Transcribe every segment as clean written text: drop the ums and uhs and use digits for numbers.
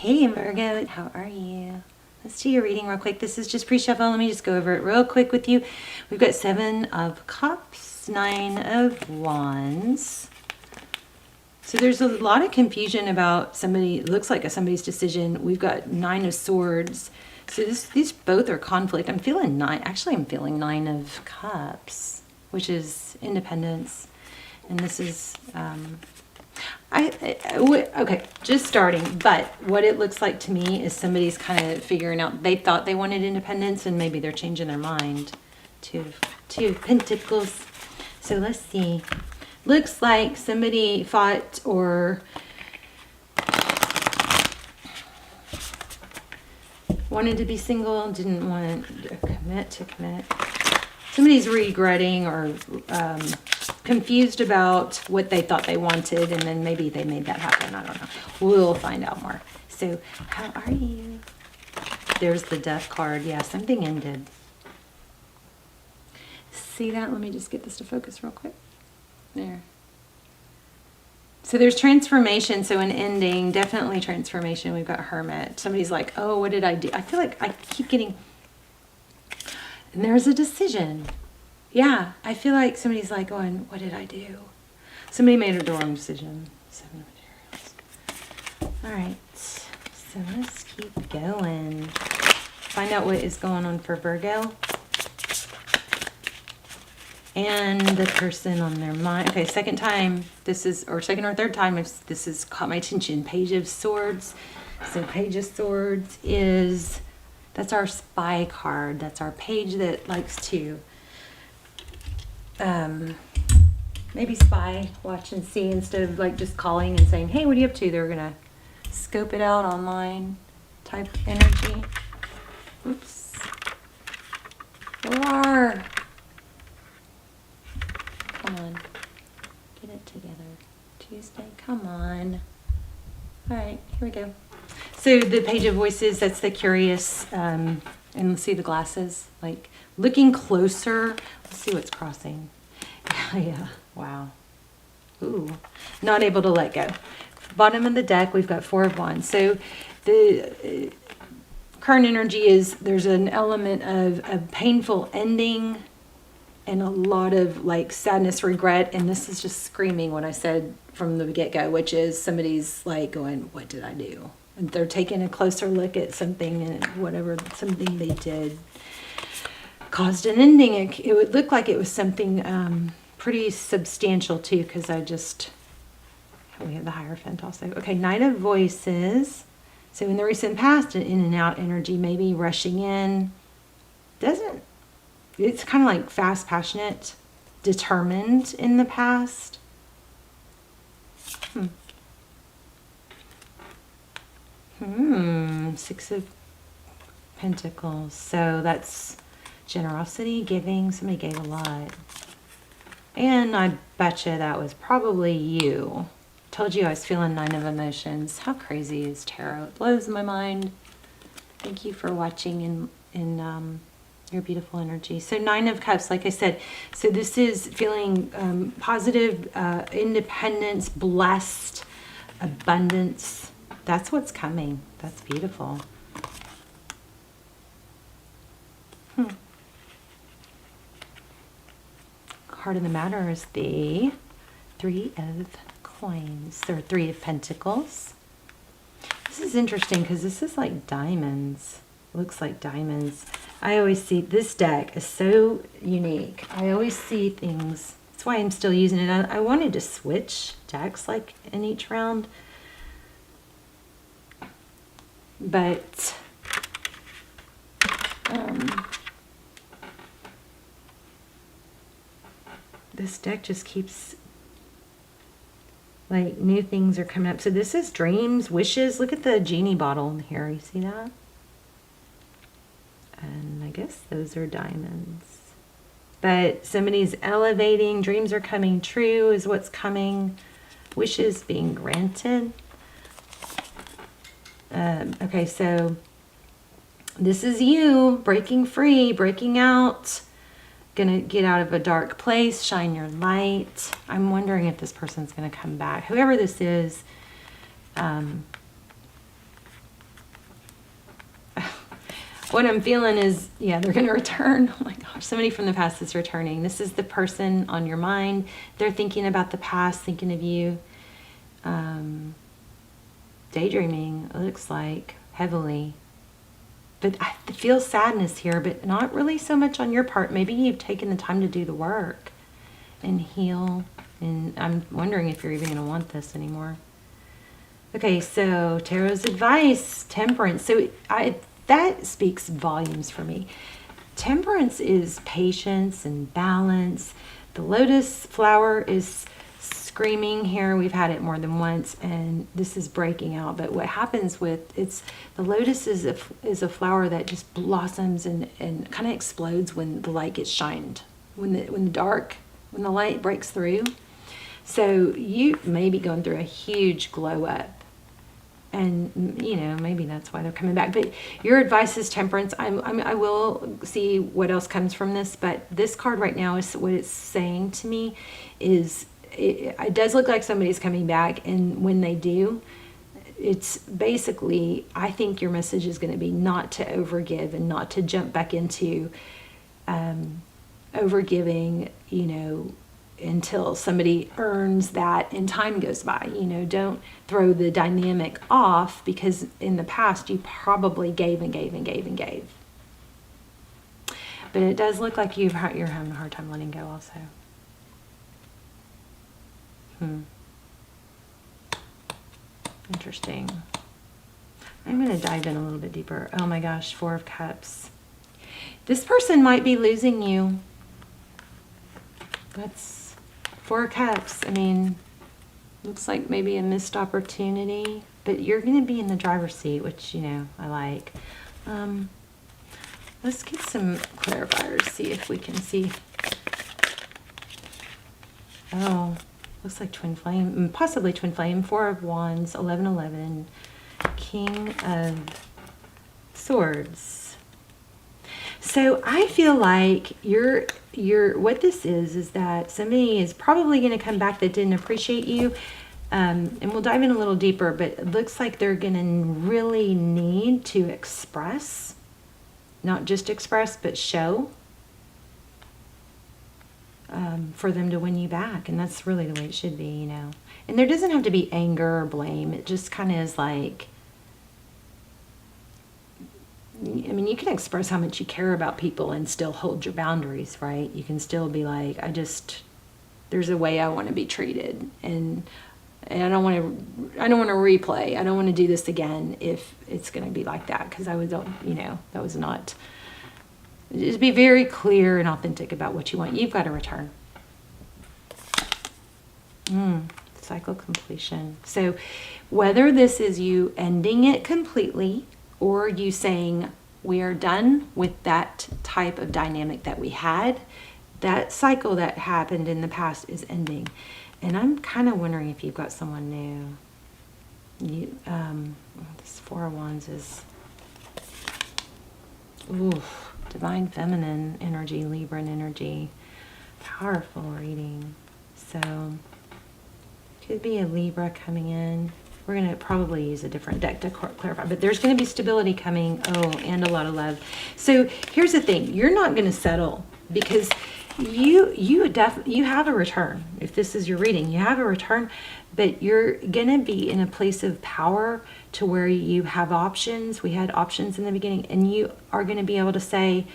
Hey Virgo, how are you? Let's do your reading real quick. This is just pre-shuffle. Let me just go over it real quick with you. We've got 7 of Cups, 9 of Wands. So there's a lot of confusion about somebody, it looks like somebody's decision. We've got 9 of Swords. So these both are conflict. I'm feeling 9, actually I'm feeling 9 of Cups, which is independence. And this is, okay, just starting, but what it looks like to me is somebody's kind of figuring out, they thought they wanted independence and maybe they're changing their mind. Two Pentacles. So let's see. Looks like somebody fought or wanted to be single, didn't want to commit. Somebody's regretting or confused about what they thought they wanted, and then maybe they made that happen. I don't know. We'll find out more. So, how are you? There's the Death card. Yeah, something ended. See that? Let me just get this to focus real quick. There. So there's transformation. So an ending, definitely transformation. We've got Hermit. Somebody's like, oh, what did I do? I feel like I keep getting... And there's a decision. Yeah, I feel like somebody's like going, what did I do? Somebody made the wrong decision. 7 of Materials. All right, so let's keep going. Find out what is going on for Virgo. And the person on their mind. Okay, second time this is, or second or third time this has caught my attention. Page of Swords. So Page of Swords is... That's our spy card. That's our page that likes to maybe spy, watch and see, instead of like just calling and saying, hey, what are you up to? They're going to scope it out online type energy. Oops. Roar. Come on. Get it together. Tuesday. Come on. All right. Here we go. So the Page of Voices, that's the curious, and see the glasses, like looking closer. Let's see what's crossing. Yeah, wow. Ooh, not able to let go. Bottom of the deck, we've got 4 of Wands. So the current energy is there's an element of a painful ending and a lot of like sadness, regret. And this is just screaming what I said from the get-go, which is somebody's like going, what did I do? And they're taking a closer look at something, and something they did caused an ending. It would look like it was something pretty substantial too, because we have the Hierophant also. Okay, Knight of Voices. So in the recent past, an in and out energy, maybe rushing in. It's kind of like fast, passionate, determined in the past. 6 of Pentacles. So that's generosity, giving. Somebody gave a lot. And I betcha that was probably you. Told you I was feeling 9 of Emotions. How crazy is tarot? It blows my mind. Thank you for watching in your beautiful energy. So 9 of Cups, like I said. So this is feeling positive, independence, blessed, abundance. That's what's coming. That's beautiful. Card of the matter is the 3 of Coins, or 3 of Pentacles. This is interesting because this is like diamonds. Looks like diamonds. I always see, this deck is so unique. I always see things. That's why I'm still using it. I wanted to switch decks like in each round. But this deck just keeps, like, new things are coming up. So this is dreams, wishes. Look at the genie bottle in here. You see that? And I guess those are diamonds. But somebody's elevating. Dreams are coming true is what's coming. Wishes being granted. Okay, so this is you breaking free, breaking out, gonna get out of a dark place, shine your light. I'm wondering if this person's gonna come back. Whoever this is, what I'm feeling is, yeah, they're going to return. Oh my gosh, somebody from the past is returning. This is the person on your mind. They're thinking about the past, thinking of you. Daydreaming, it looks like, heavily. But I feel sadness here, but not really so much on your part. Maybe you've taken the time to do the work and heal. And I'm wondering if you're even going to want this anymore. Okay, so Tarot's advice, temperance. So that speaks volumes for me. Temperance is patience and balance. The lotus flower is screaming here. We've had it more than once, and this is breaking out. But what happens with the lotus is a flower that just blossoms and kind of explodes when the light gets shined, when the light breaks through. So you may be going through a huge glow up. And, maybe that's why they're coming back. But your advice is temperance. I will see what else comes from this. But this card right now is what it's saying to me is it does look like somebody's coming back. And when they do, it's basically, I think your message is going to be not to overgive and not to jump back into overgiving, until somebody earns that and time goes by. Don't throw the dynamic off, because in the past you probably gave and gave and gave and gave. But it does look like you're having a hard time letting go also. Interesting. I'm going to dive in a little bit deeper. Oh my gosh, 4 of Cups. This person might be losing you. That's 4 of Cups. I mean, looks like maybe a missed opportunity, but you're going to be in the driver's seat, which, I like. Let's get some clarifiers, see if we can see. Oh, looks like twin flame, possibly twin flame. 4 of Wands, 1111, King of Swords. So I feel like what this is that somebody is probably going to come back that didn't appreciate you. And we'll dive in a little deeper, but it looks like they're going to really need to express, not just express, but show, for them to win you back. And that's really the way it should be, And there doesn't have to be anger or blame. It just kind of is like, you can express how much you care about people and still hold your boundaries, right? You can still be like, there's a way I want to be treated, and I don't want to replay. I don't want to do this again if it's going to be like that, because that was not. Just be very clear and authentic about what you want. You've got to return. Cycle completion. So whether this is you ending it completely, or you saying, we are done with that type of dynamic that we had, that cycle that happened in the past is ending. And I'm kind of wondering if you've got someone new. This 4 of Wands is, divine feminine energy, Libran energy. Powerful reading. So, could be a Libra coming in. We're going to probably use a different deck to clarify, but there's going to be stability coming. And a lot of love. So here's the thing. You're not going to settle, because you have a return. If this is your reading, you have a return, but you're going to be in a place of power to where you have options. We had options in the beginning, and you are going to be able to say,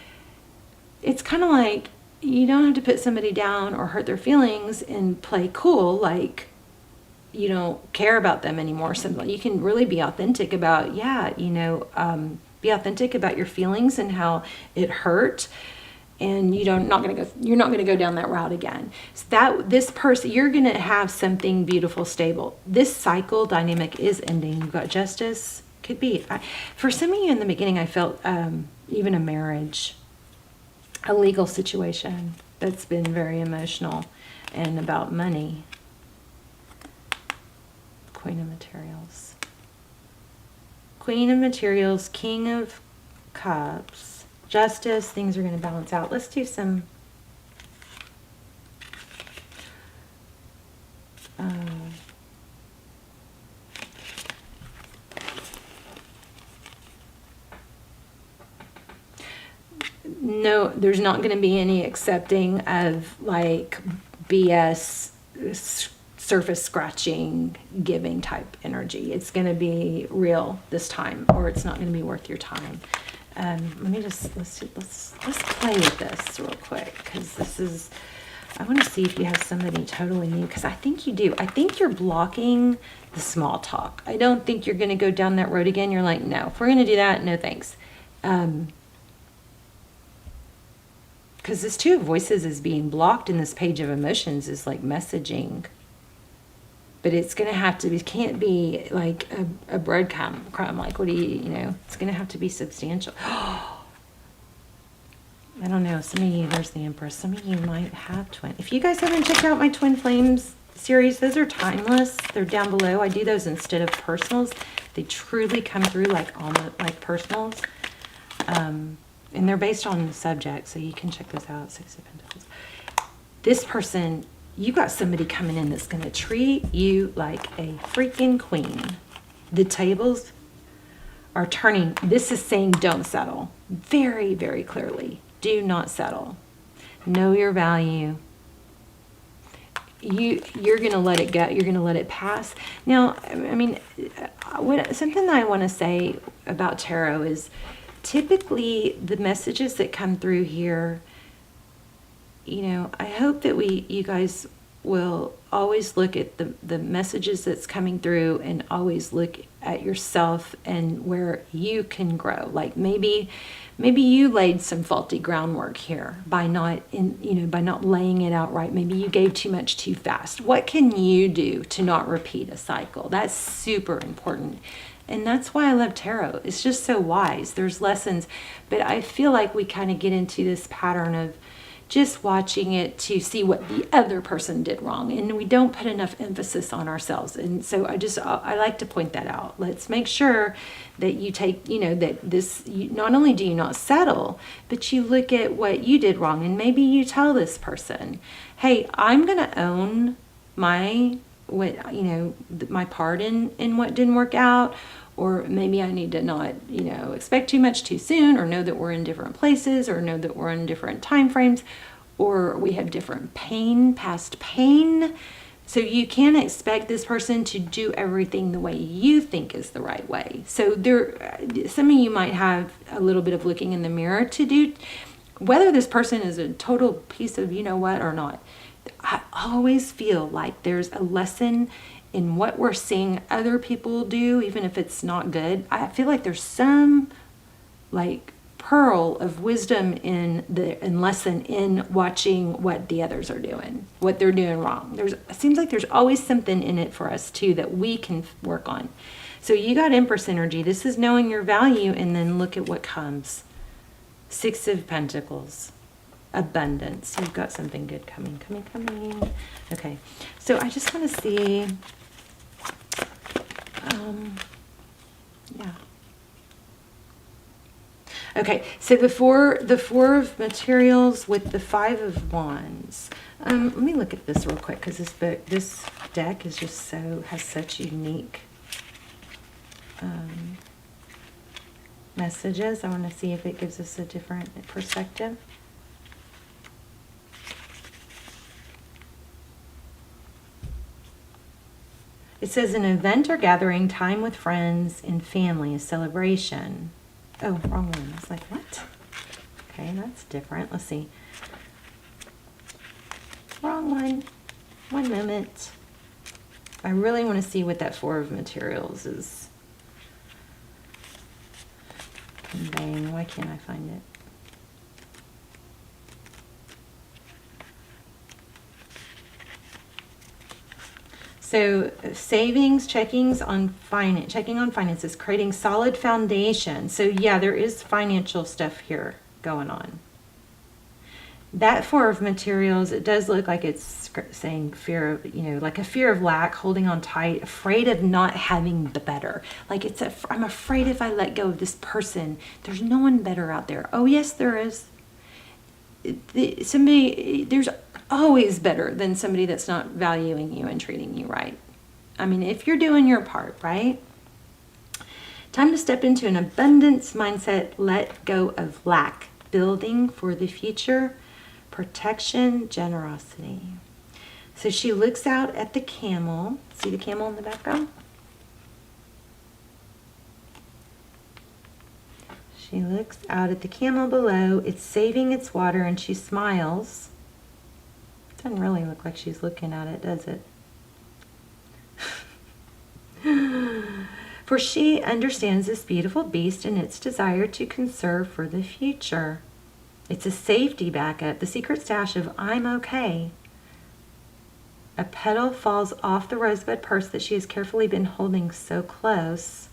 it's kind of like, you don't have to put somebody down or hurt their feelings and play cool, like you don't care about them anymore. Something you can really be authentic about. Be authentic about your feelings and how it hurt, and you're not going to go down that route again. So this person, you're going to have something beautiful, stable. This cycle dynamic is ending. You've got justice. Could be for some of you in the beginning. I felt even a marriage, a legal situation that's been very emotional and about money. Queen of Materials. Queen of Materials, King of Cups, Justice. Things are going to balance out. Let's do some no, there's not going to be any accepting of like BS, surface scratching, giving type energy. It's going to be real this time, or it's not going to be worth your time. Let me just, let's play with this real quick, because this is, I want to see if you have somebody totally new, because I think you do. I think you're blocking the small talk. I don't think you're going to go down that road again. You're like, no, if we're going to do that, no thanks. Because this Two of Voices is being blocked in this Page of Emotions is like messaging. But it's going to have to be, can't be like a breadcrumb. Like, what do you know, it's going to have to be substantial. I don't know. Some of you, there's the Empress. Some of you might have twin. If you guys haven't checked out my Twin Flames series, those are timeless. They're down below. I do those instead of personals. They truly come through like almost like personals. And they're based on the subject, so you can check those out. Six of Pentacles. This person, you got somebody coming in that's going to treat you like a freaking queen. The tables are turning. This is saying don't settle. Very, very clearly. Do not settle. Know your value. You're going to let it go. You're going to let it pass. Now, I mean, something that I want to say about tarot is typically the messages that come through here, you know, I hope that you guys will always look at the messages that's coming through and always look at yourself and where you can grow. Like maybe you laid some faulty groundwork here by not laying it out right. Maybe you gave too much too fast. What can you do to not repeat a cycle? That's super important. And that's why I love tarot. It's just so wise. There's lessons, but I feel like we kind of get into this pattern of just watching it to see what the other person did wrong. And we don't put enough emphasis on ourselves. And so I like to point that out. Let's make sure that you take, that not only do you not settle, but you look at what you did wrong. And maybe you tell this person, hey, I'm going to own my part in what didn't work out. Or maybe I need to not, expect too much too soon, or know that we're in different places, or know that we're in different time frames, or we have different past pain. So you can't expect this person to do everything the way you think is the right way. So some of you might have a little bit of looking in the mirror to do, whether this person is a total piece of you-know-what or not. I always feel like there's a lesson in what we're seeing other people do, even if it's not good. I feel like there's some like pearl of wisdom and lesson in watching what the others are doing, what they're doing wrong. It seems like there's always something in it for us too that we can work on. So you got Empress energy. This is knowing your value, and then look at what comes. Six of Pentacles. Abundance. You've got something good coming. Okay, so I just want to see, yeah. Okay, so the four of materials with the Five of Wands. Let me look at this real quick, because this deck is just has such unique messages. I want to see if it gives us a different perspective. It says an event or gathering, time with friends and family, a celebration. Oh, wrong one. I was like, what? Okay, that's different. Let's see. Wrong one. One moment. I really want to see what that Four of Materials is conveying. Why can't I find it? So savings, checking on finances, creating solid foundation. So yeah, there is financial stuff here going on. That Four of Materials, it does look like it's saying fear of, like a fear of lack, holding on tight, afraid of not having the better. Like I'm afraid if I let go of this person, there's no one better out there. Oh yes, there is. There's always better than somebody that's not valuing you and treating you right. I mean, if you're doing your part, right? Time to step into an abundance mindset, let go of lack. building for the future, protection, generosity. So she looks out at the camel. See the camel in the background? She looks out at the camel below. It's saving its water, and she smiles. Doesn't really look like she's looking at it, does it? For she understands this beautiful beast and its desire to conserve for the future. It's a safety backup, the secret stash of I'm okay. A petal falls off the rosebud purse that she has carefully been holding so close,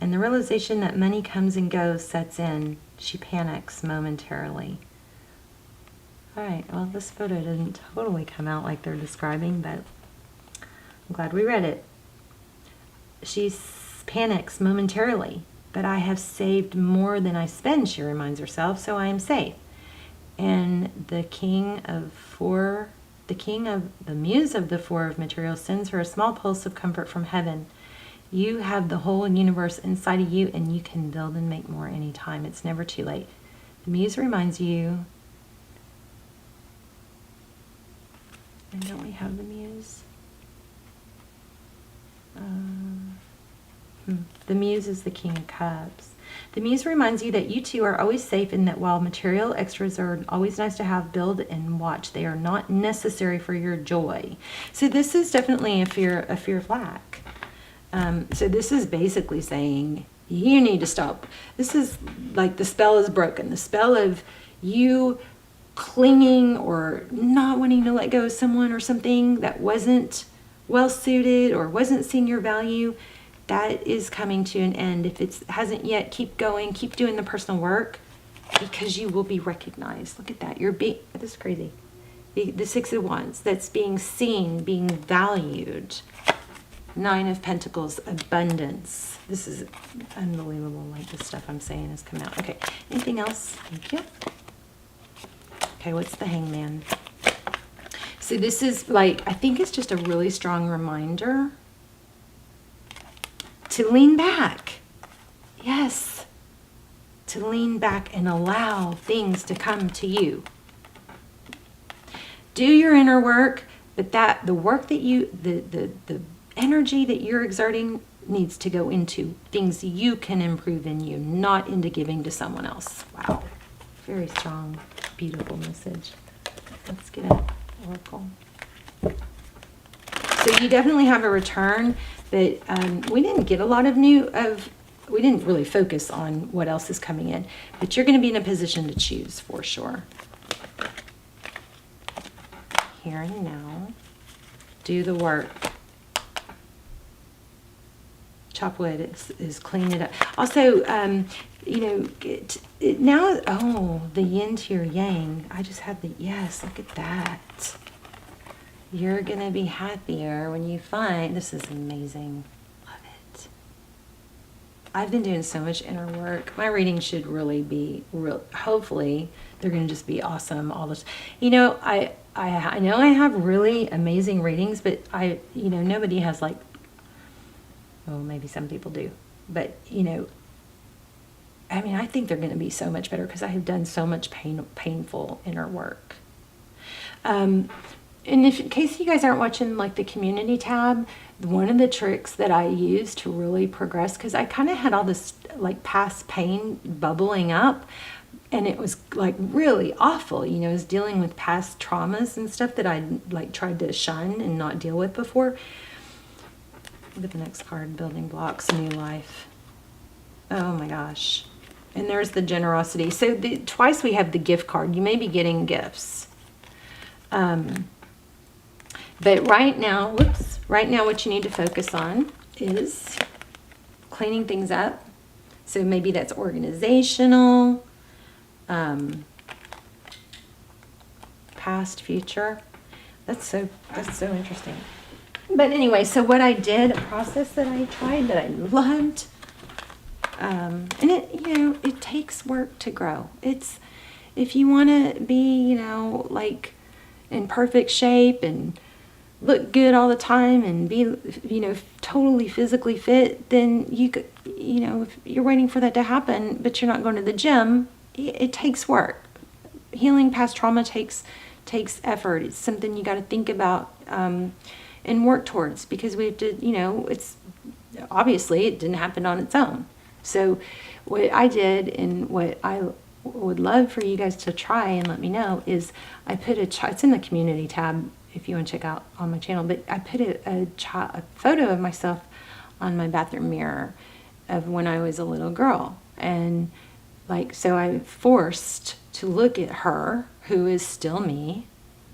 and the realization that money comes and goes sets in. She panics momentarily. All right, well, this photo didn't totally come out like they're describing, but I'm glad we read it. She panics momentarily, but I have saved more than I spend, she reminds herself, so I am safe. And the muse of the four of materials sends her a small pulse of comfort from heaven. You have the whole universe inside of you, and you can build and make more anytime. It's never too late. The muse reminds you, and don't we have the muse? The muse is the King of Cups. The muse reminds you that you two are always safe, and that while material extras are always nice to have, build and watch, they are not necessary for your joy. So this is definitely a fear of lack. So this is basically saying you need to stop. This is like the spell is broken. The spell of you clinging or not wanting to let go of someone or something that wasn't well suited or wasn't seeing your value, that is coming to an end. If it hasn't yet, keep going, keep doing the personal work, because you will be recognized. Look at that. This is crazy. The Six of Wands, that's being seen, being valued. Nine of Pentacles, abundance. This is unbelievable, like the stuff I'm saying has come out. Okay, anything else? Thank you. Okay, what's the Hangman? So this is like, I think it's just a really strong reminder to lean back. Yes. To lean back and allow things to come to you. Do your inner work, but the work that the energy that you're exerting needs to go into things you can improve in you, not into giving to someone else. Wow. Very strong, beautiful message. Let's get an oracle. So you definitely have a return, but we didn't get a lot of we didn't really focus on what else is coming in, but you're going to be in a position to choose for sure. Here and now, do the work. Chop wood is clean it up. Also, now, the yin to your yang. I just had yes, look at that. You're going to be happier when you find, this is amazing. Love it. I've been doing so much inner work. My readings should really be hopefully they're going to just be awesome. All this, I know I have really amazing readings, but nobody has like, well, maybe some people do, but I think they're going to be so much better because I have done so much painful inner work. And in case you guys aren't watching like the community tab, one of the tricks that I used to really progress, because I kind of had all this like past pain bubbling up, and it was like really awful. I was dealing with past traumas and stuff that I like tried to shun and not deal with before. Look at the next card, building blocks, new life. Oh my gosh. And there's the generosity. So twice we have the gift card. You may be getting gifts. But right now what you need to focus on is cleaning things up. So maybe that's organizational, past, future. That's so interesting. But anyway, so what I did, a process that I tried that I loved, and it takes work to grow. It's, if you want to be, like in perfect shape and look good all the time and be, totally physically fit, then you could, if you're waiting for that to happen, but you're not going to the gym, it takes work. Healing past trauma takes effort. It's something you got to think about and work towards, because we have to, it's obviously it didn't happen on its own. So what I did, and what I would love for you guys to try and let me know, is I put it's in the community tab if you want to check out on my channel, but I put a photo of myself on my bathroom mirror of when I was a little girl. And so I forced to look at her, who is still me,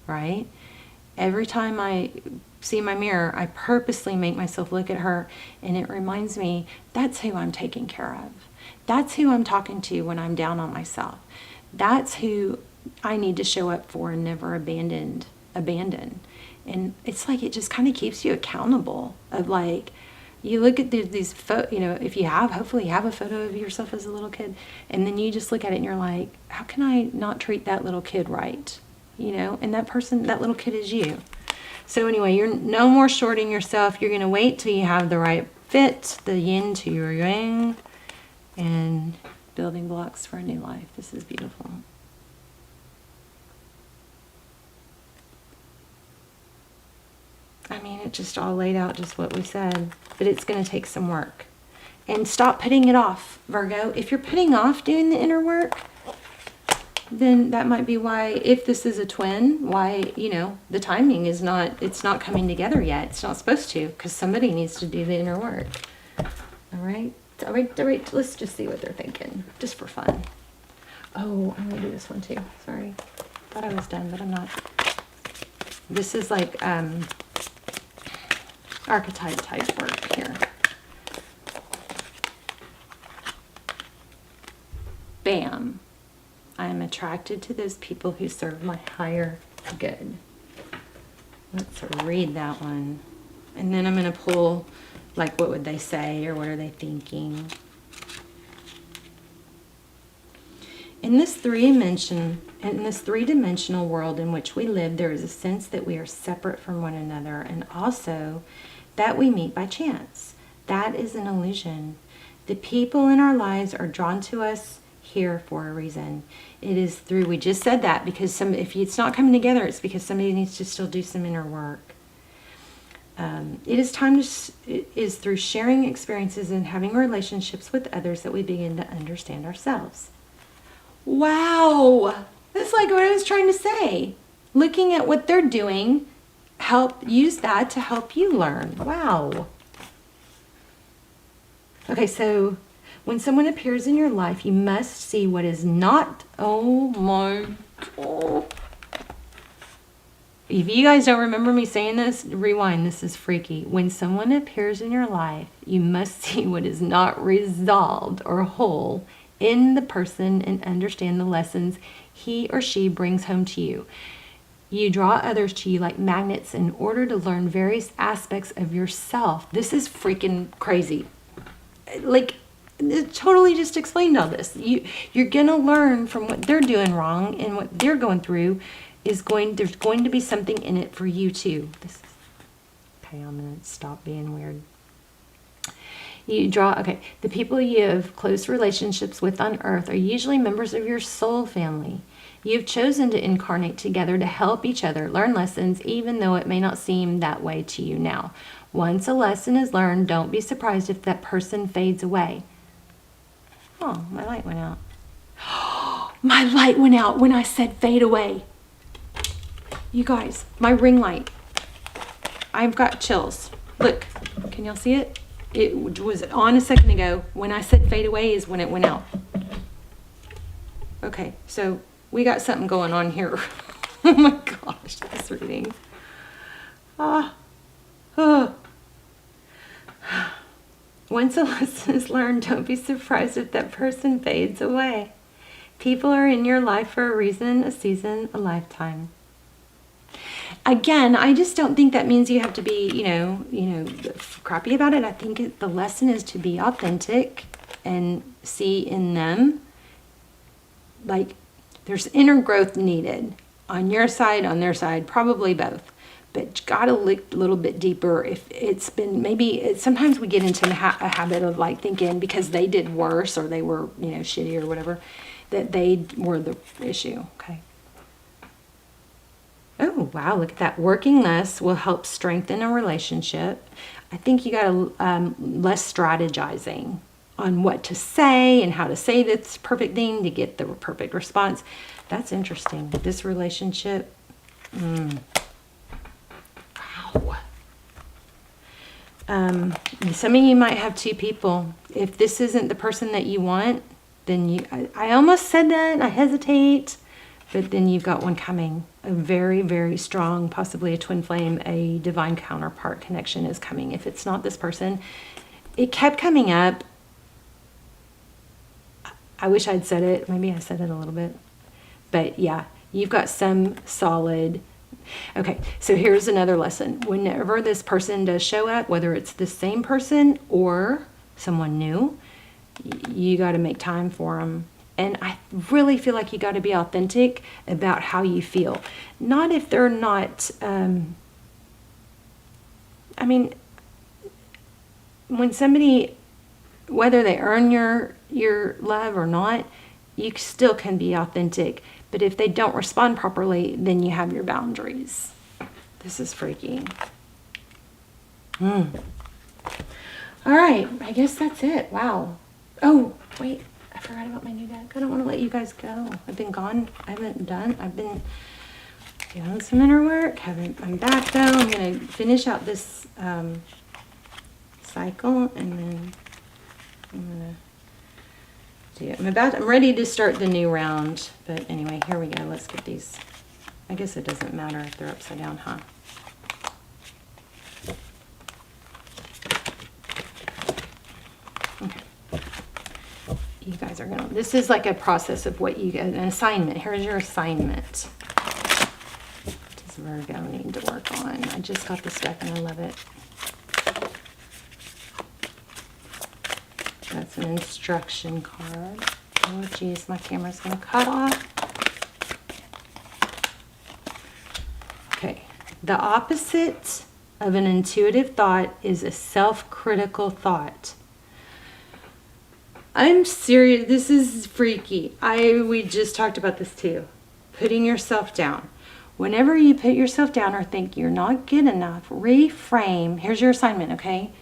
right? Every time I see my mirror, I purposely make myself look at her, and it reminds me that's who I'm taking care of. That's who I'm talking to when I'm down on myself. That's who I need to show up for and never abandon. And it's like, it just kind of keeps you accountable of you look at these if you hopefully you have a photo of yourself as a little kid, and then you just look at it and you're like, how can I not treat that little kid right? And that little kid is you. So anyway, you're no more shorting yourself. You're going to wait till you have the right fit, the yin to your yang, and building blocks for a new life. This is beautiful. I mean, it just all laid out just what we said, but it's going to take some work. And stop putting it off, Virgo. If you're putting off doing the inner work, then that might be why, if this is a twin, why, the timing is it's not coming together yet. It's not supposed to, because somebody needs to do the inner work. All right, let's just see what they're thinking, just for fun. Oh, I'm going to do this one too. Sorry. Thought I was done, but I'm not. This is archetype type work here. Bam. I am attracted to those people who serve my higher good. Let's read that one. And then I'm going to pull, what would they say, or what are they thinking? In this three-dimensional world in which we live, there is a sense that we are separate from one another, and also that we meet by chance. That is an illusion. The people in our lives are drawn to us here for a reason. It is through, we just said that, because if it's not coming together, it's because somebody needs to still do some inner work. It is through sharing experiences and having relationships with others that we begin to understand ourselves. Wow! That's like what I was trying to say. Looking at what they're doing, use that to help you learn. Wow. Okay, so when someone appears in your life, you must see what is not. Oh my God. If you guys don't remember me saying this, rewind. This is freaky. When someone appears in your life, you must see what is not resolved or whole in the person and understand the lessons he or she brings home to you. You draw others to you like magnets in order to learn various aspects of yourself. This is freaking crazy. It totally just explained all this. You're going to learn from what they're doing wrong, and what they're going through there's going to be something in it for you too. Okay, I'm going to stop being weird. The people you have close relationships with on earth are usually members of your soul family. You've chosen to incarnate together to help each other learn lessons, even though it may not seem that way to you now. Once a lesson is learned, don't be surprised if that person fades away. Oh, my light went out. My light went out when I said fade away. You guys, my ring light. I've got chills. Look, can y'all see it? It was on a second ago. When I said fade away is when it went out. Okay, so we got something going on here. Oh my gosh, this reading. Once a lesson is learned, don't be surprised if that person fades away. People are in your life for a reason, a season, a lifetime. Again, I just don't think that means you have to be, crappy about it. I think the lesson is to be authentic and see in them, there's inner growth needed on your side, on their side, probably both. but you gotta look a little bit deeper. If it's been, sometimes we get into a habit of like thinking because they did worse or they were, shitty or whatever, that they were the issue, okay? Oh, wow, look at that. Working less will help strengthen a relationship. I think you got less strategizing on what to say and how to say this perfect thing to get the perfect response. That's interesting. This relationship, wow. Some of you might have two people. If this isn't the person that you want, then I almost said that, I hesitate, but then you've got one coming. A very, very strong, possibly a twin flame, a divine counterpart connection is coming. If it's not this person, it kept coming up. I wish I'd said it. Maybe I said it a little bit. But yeah, you've got some solid. Okay, so here's another lesson. Whenever this person does show up, whether it's the same person or someone new, you got to make time for them. And I really feel like you got to be authentic about how you feel. Not if they're not, when somebody, whether they earn your love or not, you still can be authentic. But if they don't respond properly, then you have your boundaries. This is freaky. All right, I guess that's it. Wow. Oh, wait, I forgot about my new deck. I don't want to let you guys go. I've been gone. I've been doing some inner work. I'm back though. I'm going to finish out this cycle and then I'm going to I'm ready to start the new round, but anyway, here we go. Let's get these. I guess it doesn't matter if they're upside down, huh? Okay. You guys are gonna, this is like a process of what you get, an assignment. Here's your assignment. What does Virgo need to work on? I just got this deck and I love it. That's an instruction card. Oh, geez, my camera's going to cut off. Okay. The opposite of an intuitive thought is a self-critical thought. I'm serious. This is freaky. We just talked about this too. Putting yourself down. Whenever you put yourself down or think you're not good enough, reframe. Here's your assignment, okay?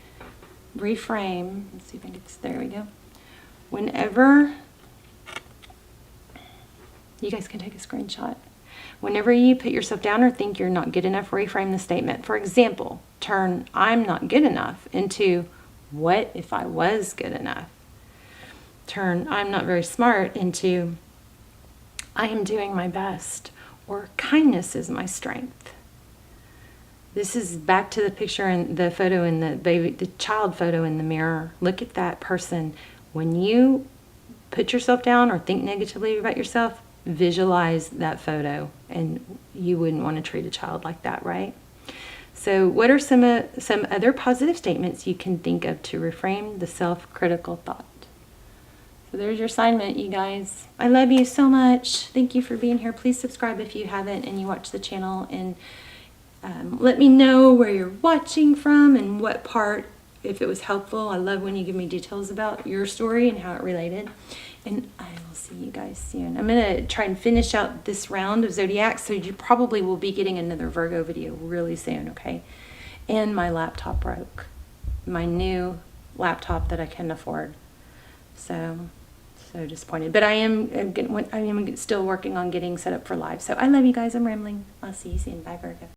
Reframe. Let's see if I can get this. There we go. Whenever, you guys can take a screenshot. Whenever you put yourself down or think you're not good enough, reframe the statement. For example, turn "I'm not good enough" into "What if I was good enough?" Turn "I'm not very smart" into "I am doing my best," or "Kindness is my strength." This is back to the picture and the photo in the child photo in the mirror. Look at that person. When you put yourself down or think negatively about yourself, visualize that photo, and you wouldn't want to treat a child like that, right? So what are some other positive statements you can think of to reframe the self-critical thought? So there's your assignment, you guys. I love you so much. Thank you for being here. Please subscribe if you haven't and you watch the channel, and let me know where you're watching from and what part, if it was helpful. I love when you give me details about your story and how it related. And I will see you guys soon. I'm going to try and finish out this round of Zodiac, so you probably will be getting another Virgo video really soon, okay? And my laptop broke. My new laptop that I can afford. So disappointed. But I am still working on getting set up for live. So I love you guys. I'm rambling. I'll see you soon. Bye, Virgo.